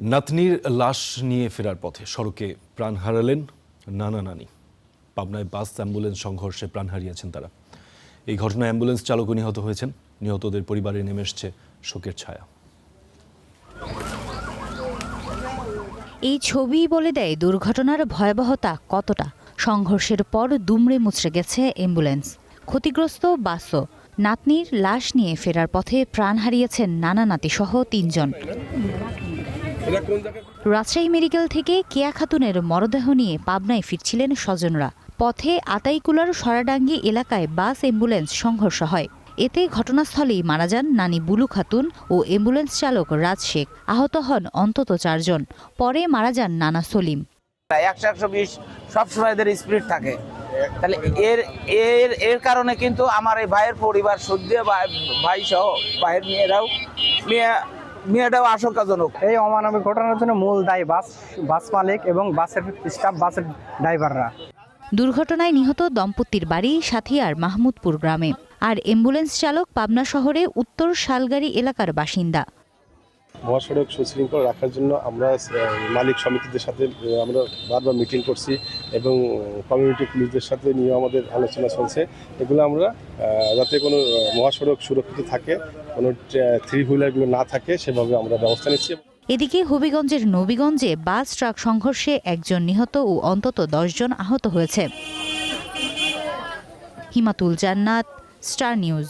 নাতনির লাশ নিয়ে ফেরার পথে সড়কে প্রাণ হারালেন নানা নানি। পাবনায় বাস অ্যাম্বুলেন্স সংঘর্ষে প্রাণ হারিয়েছেন তারা। এই ঘটনায় অ্যাম্বুলেন্স চালকও নিহত হয়েছেন। নিহতদের পরিবারে নেমে এসেছে শোকের ছায়া। এই ছবি বলে দেয় দুর্ঘটনার ভয়াবহতা কতটা। সংঘর্ষের পর দুমড়ে মুচড়ে গেছে অ্যাম্বুলেন্স, ক্ষতিগ্রস্ত বাসও। নাতনির লাশ নিয়ে ফেরার পথে প্রাণ হারিয়েছেন নানা নাতিসহ ৩ জন। রাজশাহী মেডিকেল থেকে কেয়া খাতুনের মরদেহ নিয়ে পাবনায় ফিরছিলেন স্বজনরা। পথে আতাইকুলার সরাডাঙ্গি এলাকায় বাস অ্যাম্বুলেন্স সংঘর্ষ হয়। এতে ঘটনাস্থলেই মারা যান নানি বুলু খাতুন ও অ্যাম্বুলেন্স চালক রাজ শেখ। আহত হন অন্তত ৪ জন। পরে মারা যান নানা সলিম। ১০০-১২০ সবসময় এদের স্পিড থাকে, তাহলে এর কারণে কিন্তু আমার এই ভাইয়ের পরিবার সদ্য ভাই সহ ভাইয়ের মেয়েটাও আশঙ্কাজনক। এই অমানবিক ঘটনার জন্য মূল দায়ী বাস মালিক এবং বাসের স্টাফ, বাসের ড্রাইভাররা। দুর্ঘটনায় নিহত দম্পতির বাড়ি সাথিয়ার মাহমুদপুর গ্রামে। আর অ্যাম্বুলেন্স চালক পাবনা শহরে উত্তর শালগাড়ি এলাকার বাসিন্দা। মহাসড়ক সুশৃঙ্খল রাখার জন্য আমরা মালিক সমিতিদের সাথে আমরা বারবার মিটিং করছি এবং কমিউনিটি পুলিশদের সাথে নিয়ে আমাদের আলোচনা চলছে। এগুলো আমরা যাতে কোনো মহাসড়ক সুরক্ষিত থাকে, কোনো থ্রি হুইলারগুলো না থাকে, সেভাবে আমরা ব্যবস্থা নিচ্ছি। এদিকে হবিগঞ্জের নবীগঞ্জে বাস ট্রাক সংঘর্ষে ১ জন নিহত ও অন্তত ১০ জন আহত হয়েছে। হিমাতুল জান্নাত, স্টার নিউজ।